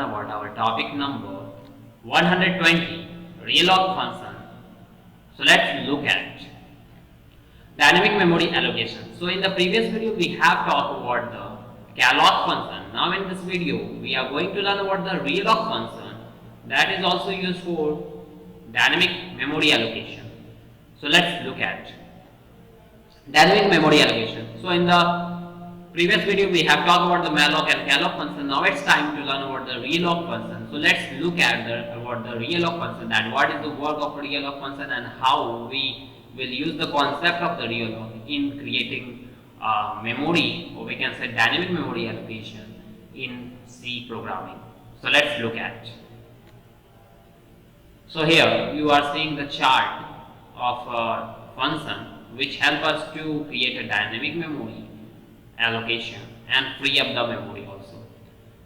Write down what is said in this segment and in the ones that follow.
about our topic number 120, Realloc function. So let's look at dynamic memory allocation. So in the previous video we have talked about the Realloc function. Now in this video we are going to learn about the Realloc function that is also used for dynamic memory allocation. So let's look at dynamic memory allocation. So in the previous video we have talked about the malloc and calloc function. Now it's time to learn about the realloc function. So let's look at about the realloc function, that what is the work of realloc function and how we will use the concept of the realloc in creating memory, or we can say dynamic memory allocation in C programming. So let's look at. So here you are seeing the chart of a function which help us to create a dynamic memory allocation and free up the memory also.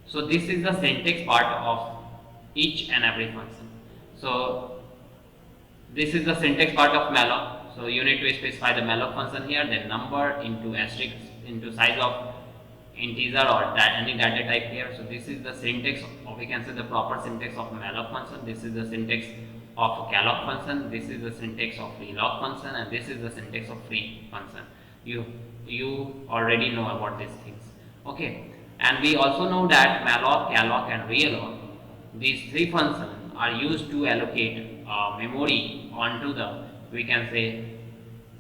So this is the syntax part of each and every function. So this is the syntax part of malloc. So you need to specify the malloc function here, then number into asterisk into size of integer or any data type here. So this is the syntax, or we can say the proper syntax of malloc function. This is the syntax of calloc function. This is the syntax of realloc function, and this is the syntax of free function. You already know about these things, okay? And we also know that malloc, calloc and realloc, these three functions are used to allocate memory onto the, we can say,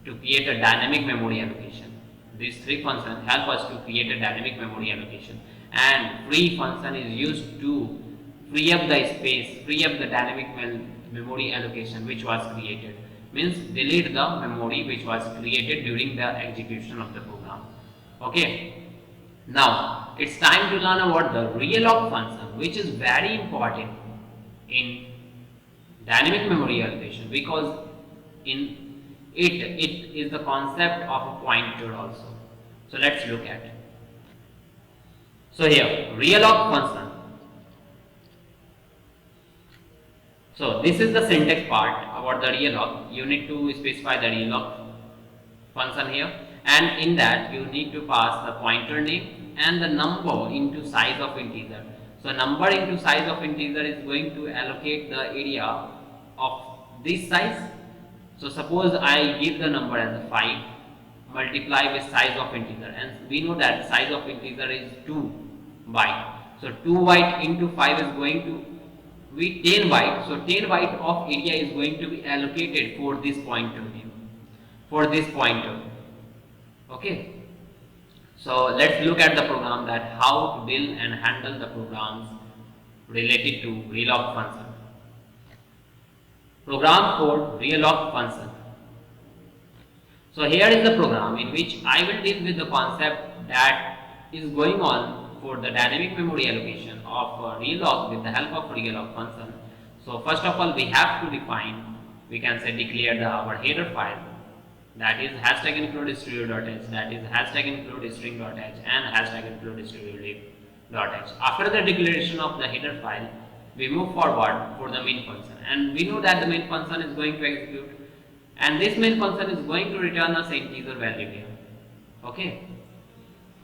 to create a dynamic memory allocation. These three functions help us to create a dynamic memory allocation, and free function is used to free up the space, free up the dynamic memory allocation which was created. Means delete the memory which was created during the execution of the program. Okay. Now it's time to learn about the realloc function, which is very important in dynamic memory allocation, because in it is the concept of a pointer also. So let's look at. So here realloc function. So this is the syntax part about the realloc. You need to specify the realloc function here, and in that you need to pass the pointer name and the number into size of integer. So number into size of integer is going to allocate the area of this size. So suppose I give the number as 5, multiply with size of integer, and we know that size of integer is 2 byte. So 2 byte into 5 is going to be 10 byte. So 10 byte of area is going to be allocated for this pointer name, for this pointer. Okay. So let's look at the program, that how to build and handle the programs related to realloc function. Program code realloc function. So here is the program in which I will deal with the concept that is going on for the dynamic memory allocation of realloc with the help of realloc function. So first of all we have to define, we can say declare our header file, that is hashtag include stereo.h, that is hashtag include string.h and hashtag include stereo.h. After the declaration of the header file, we move forward for the main function, and we know that the main function is going to execute, and this main function is going to return us integer value here. Okay.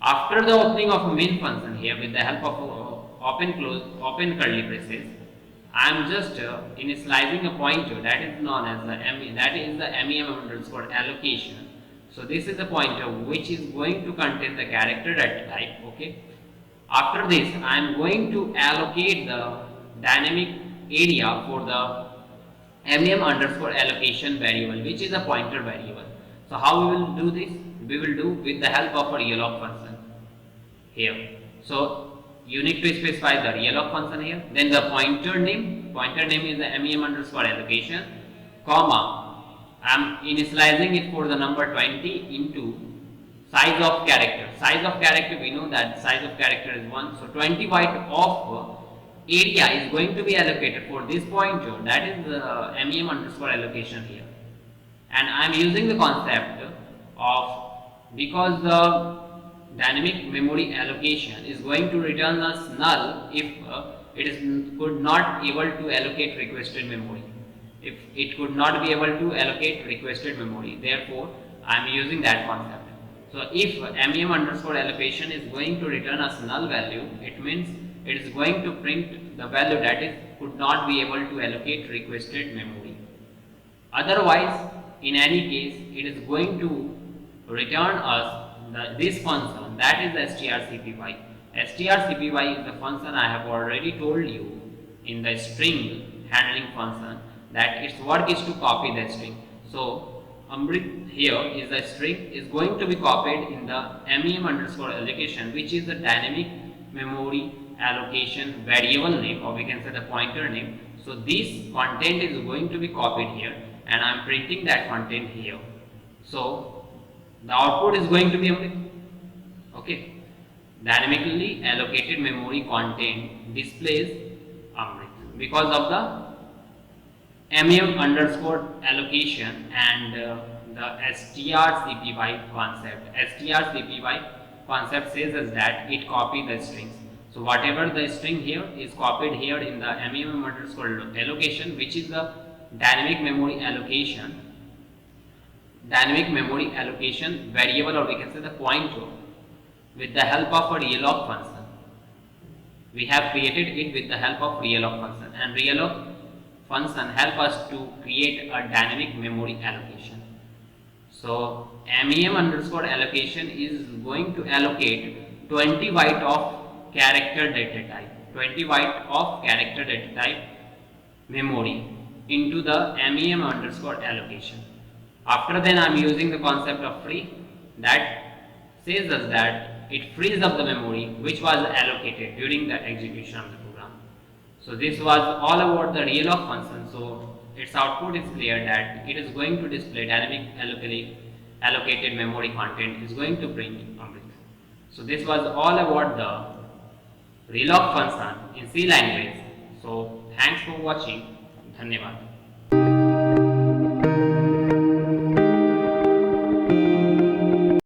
After the opening of a main function here with the help of open curly braces, I am just initializing a pointer that is known as the MEM underscore allocation. So this is a pointer which is going to contain the character data type. Okay. After this, I am going to allocate the dynamic area for the MEM underscore allocation variable, which is a pointer variable. So how we will do this? We will do with the help of a realloc function here. So you need to specify the realloc function here, then the pointer name is the MEM underscore allocation, comma, I am initializing it for the number 20 into size of character. Size of character, we know that size of character is 1. So 20 byte of area is going to be allocated for this pointer, that is the MEM underscore allocation here. And I am using the concept of, because the dynamic memory allocation is going to return us null if could not able to allocate requested memory. If it could not be able to allocate requested memory, therefore I am using that concept. So if MEM underscore allocation is going to return us null value, it means it is going to print the value that is could not be able to allocate requested memory. Otherwise, in any case, it is going to return us this function, that is strcpy. Strcpy is the function I have already told you in the string handling function that its work is to copy the string. So Amrit here is the string is going to be copied in the mem underscore allocation, which is the dynamic memory allocation variable name, or we can say the pointer name. So this content is going to be copied here, and I am printing that content here. So the output is going to be Amrit. Okay, dynamically allocated memory content displays Amrit because of the mem underscore allocation and the strcpy concept. Strcpy concept says us that it copies the strings. So whatever the string here is copied here in the mem underscore allocation, which is the dynamic memory allocation variable, or we can say the pointer, with the help of a realloc function. We have created it with the help of realloc function, and realloc function help us to create a dynamic memory allocation. So mem underscore allocation is going to allocate 20 byte of character data type, 20 byte of character data type memory into the mem underscore allocation. After then, I am using the concept of free, that says us that it frees up the memory which was allocated during the execution of the program. So this was all about the realloc function. So its output is clear that it is going to display dynamic allocated memory content is going to print Amrit. So this was all about the realloc function in C language. So thanks for watching. Dhanyavad.